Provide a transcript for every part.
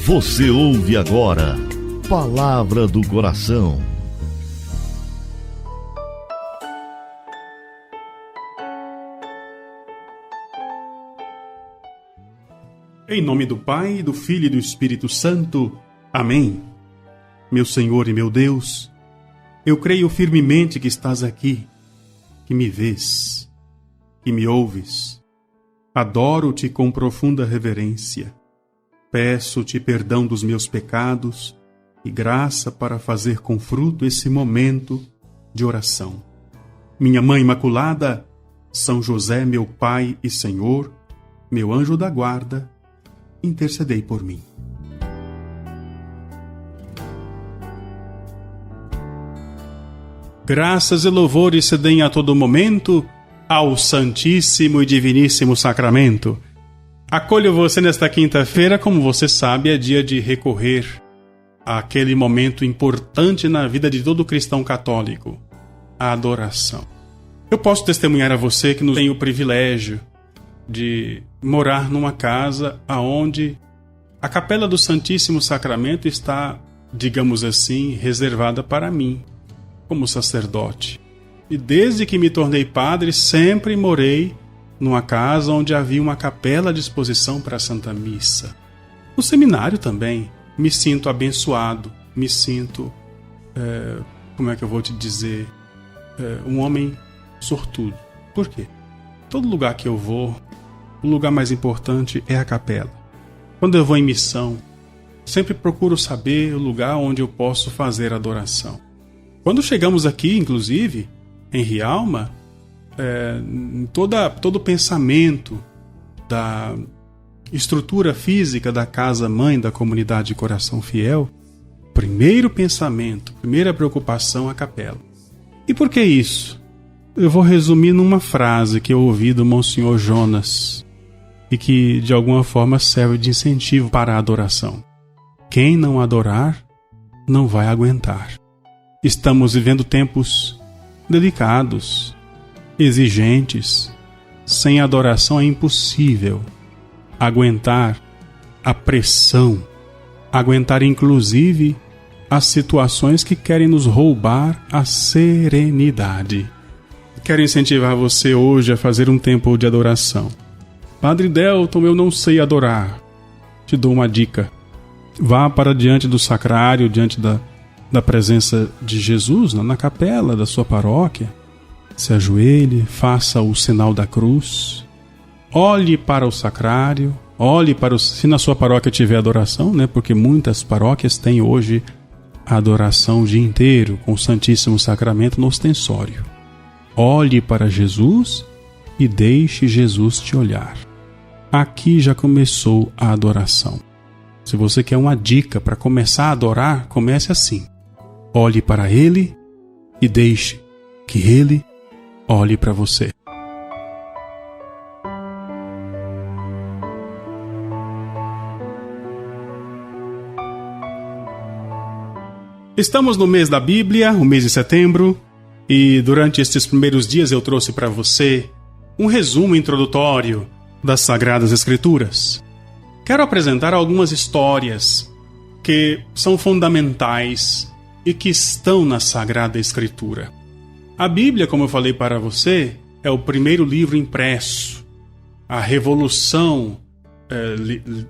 Você ouve agora Palavra do Coração. Em nome do Pai, do Filho e do Espírito Santo. Amém. Meu Senhor e meu Deus, eu creio firmemente que estás aqui, que me vês, que me ouves. Adoro-te com profunda reverência. Peço-te perdão dos meus pecados e graça para fazer com fruto esse momento de oração. Minha Mãe Imaculada, São José, meu Pai e Senhor, meu anjo da guarda, intercedei por mim. Graças e louvores se deem a todo momento ao Santíssimo e Diviníssimo Sacramento. Acolho você nesta quinta-feira, como você sabe, é dia de recorrer àquele momento importante na vida de todo cristão católico, a adoração. Eu posso testemunhar a você que tenho o privilégio de morar numa casa onde a Capela do Santíssimo Sacramento está, digamos assim, reservada para mim, como sacerdote. E desde que me tornei padre, sempre morei numa casa onde havia uma capela à disposição para a Santa Missa. No seminário também, me sinto abençoado, me sinto, como é que eu vou te dizer, um homem sortudo. Por quê? Todo lugar que eu vou, o lugar mais importante é a capela. Quando eu vou em missão, sempre procuro saber o lugar onde eu posso fazer adoração. Quando chegamos aqui, inclusive, em Rialma, todo o pensamento da estrutura física da casa-mãe da comunidade Coração Fiel, primeiro pensamento, primeira preocupação, a capela. E por que isso? Eu vou resumir numa frase que eu ouvi do Monsenhor Jonas e que, de alguma forma, serve de incentivo para a adoração. Quem não adorar, não vai aguentar. Estamos vivendo tempos delicados, exigentes. Sem adoração é impossível aguentar a pressão, aguentar inclusive as situações que querem nos roubar a serenidade. Quero incentivar você hoje a fazer um tempo de adoração. Padre Delton, eu não sei adorar. Te dou uma dica. Vá para diante do sacrário, diante da presença de Jesus, na capela da sua paróquia. Se ajoelhe, faça o sinal da cruz. Olhe para o sacrário, se na sua paróquia tiver adoração, né? Porque muitas paróquias têm hoje a adoração o dia inteiro, com o Santíssimo Sacramento no ostensório. Olhe para Jesus e deixe Jesus te olhar. Aqui já começou a adoração. Se você quer uma dica para começar a adorar, comece assim. Olhe para Ele e deixe que Ele olhe para você. Estamos no mês da Bíblia, o mês de setembro, e durante estes primeiros dias eu trouxe para você um resumo introdutório das Sagradas Escrituras. Quero apresentar algumas histórias que são fundamentais e que estão na Sagrada Escritura. A Bíblia, como eu falei para você, é o primeiro livro impresso. A revolução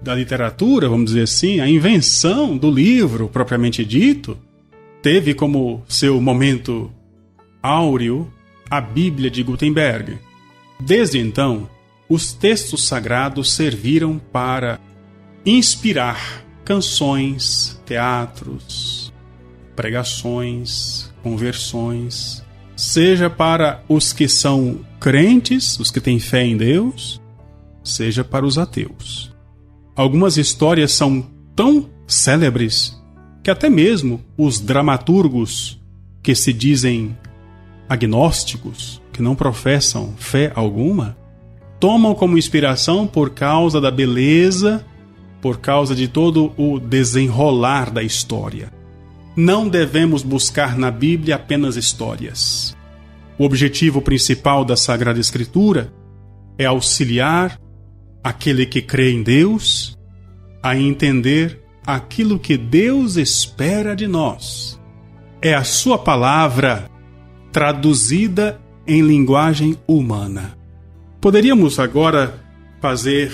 da literatura, vamos dizer assim, a invenção do livro propriamente dito, teve como seu momento áureo a Bíblia de Gutenberg. Desde então, os textos sagrados serviram para inspirar canções, teatros, pregações, conversões, seja para os que são crentes, os que têm fé em Deus, seja para os ateus. Algumas histórias são tão célebres que até mesmo os dramaturgos que se dizem agnósticos, que não professam fé alguma, tomam como inspiração por causa da beleza, por causa de todo o desenrolar da história. Não devemos buscar na Bíblia apenas histórias. O objetivo principal da Sagrada Escritura é auxiliar aquele que crê em Deus a entender aquilo que Deus espera de nós. É a sua palavra traduzida em linguagem humana. Poderíamos agora fazer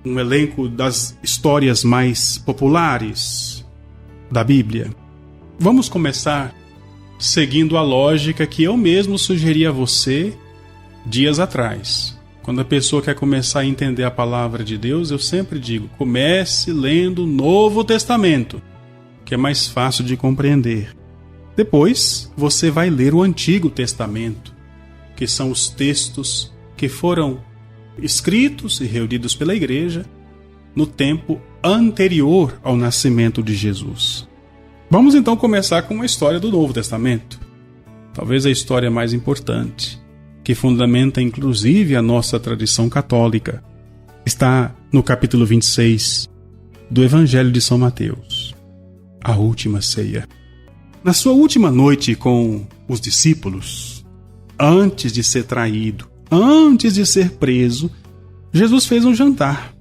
um elenco das histórias mais populares da Bíblia. Vamos começar seguindo a lógica que eu mesmo sugeri a você dias atrás. Quando a pessoa quer começar a entender a palavra de Deus, eu sempre digo, comece lendo o Novo Testamento, que é mais fácil de compreender. Depois, você vai ler o Antigo Testamento, que são os textos que foram escritos e reunidos pela igreja no tempo anterior ao nascimento de Jesus. Vamos então começar com a história do Novo Testamento, talvez a história mais importante, que fundamenta inclusive a nossa tradição católica. Está no capítulo 26 do Evangelho de São Mateus, a última ceia. Na sua última noite com os discípulos, antes de ser traído, antes de ser preso, Jesus fez um jantar,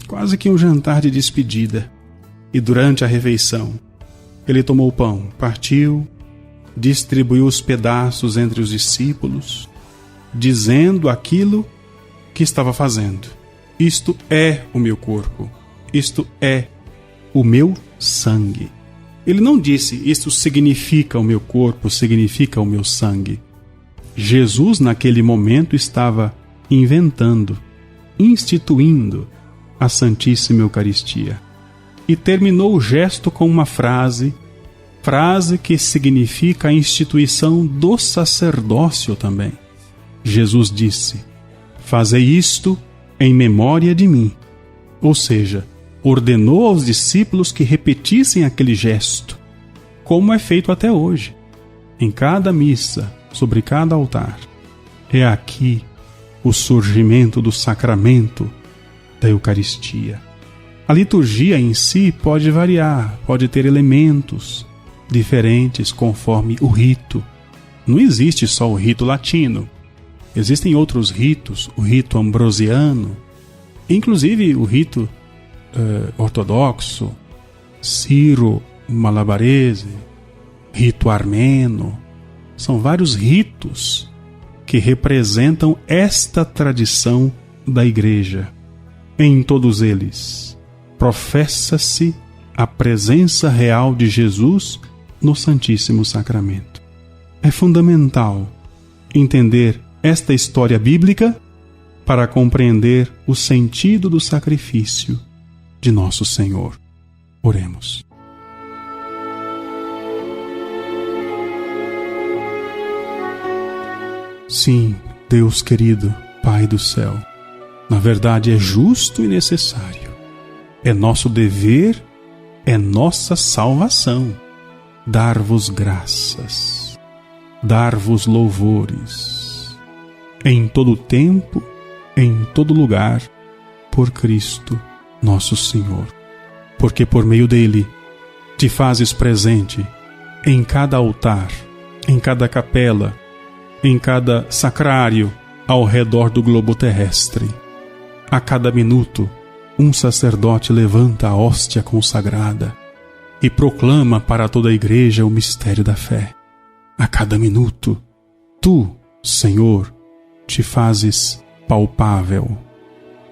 quase que um jantar de despedida. E durante a refeição, ele tomou o pão, partiu, distribuiu os pedaços entre os discípulos, dizendo aquilo que estava fazendo. Isto é o meu corpo, isto é o meu sangue. Ele não disse, isto significa o meu corpo, significa o meu sangue. Jesus, naquele momento, estava inventando, instituindo a Santíssima Eucaristia. E terminou o gesto com uma frase que significa a instituição do sacerdócio também. Jesus disse, fazei isto em memória de mim. Ou seja, ordenou aos discípulos que repetissem aquele gesto, como é feito até hoje, em cada missa, sobre cada altar. É aqui o surgimento do sacramento da Eucaristia. A liturgia em si pode variar, pode ter elementos diferentes conforme o rito. Não existe só o rito latino. Existem outros ritos, o rito ambrosiano, inclusive o rito ortodoxo, síro-malabarese, rito armeno. São vários ritos que representam esta tradição da Igreja. Em todos eles, professa-se a presença real de Jesus no Santíssimo Sacramento. É fundamental entender esta história bíblica para compreender o sentido do sacrifício de nosso Senhor. Oremos. Sim, Deus querido, Pai do céu, na verdade é justo e necessário. É nosso dever, é nossa salvação. Dar-vos graças, dar-vos louvores, em todo tempo, em todo lugar, por Cristo nosso Senhor. Porque por meio dele te fazes presente em cada altar, em cada capela, em cada sacrário ao redor do globo terrestre. A cada minuto, um sacerdote levanta a hóstia consagrada e proclama para toda a igreja o mistério da fé. A cada minuto, tu, Senhor, te fazes palpável,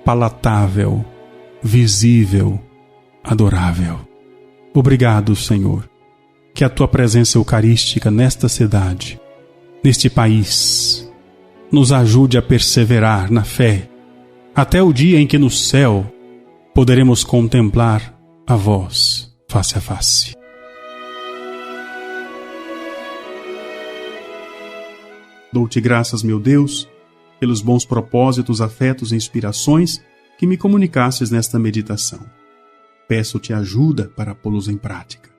palatável, visível, adorável. Obrigado, Senhor, que a tua presença eucarística nesta cidade, neste país, nos ajude a perseverar na fé, até o dia em que no céu poderemos contemplar a vós face a face. Dou-te graças, meu Deus, pelos bons propósitos, afetos e inspirações que me comunicastes nesta meditação. Peço-te ajuda para pô-los em prática.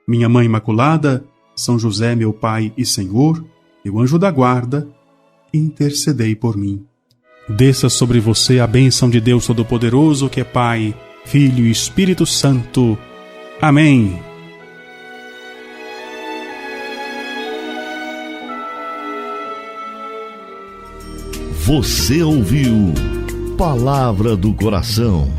Minha Mãe Imaculada, São José, meu Pai e Senhor, meu anjo da guarda, intercedei por mim. Desça sobre você a bênção de Deus Todo-Poderoso, que é Pai, Filho e Espírito Santo. Amém. Você ouviu Palavra do Coração.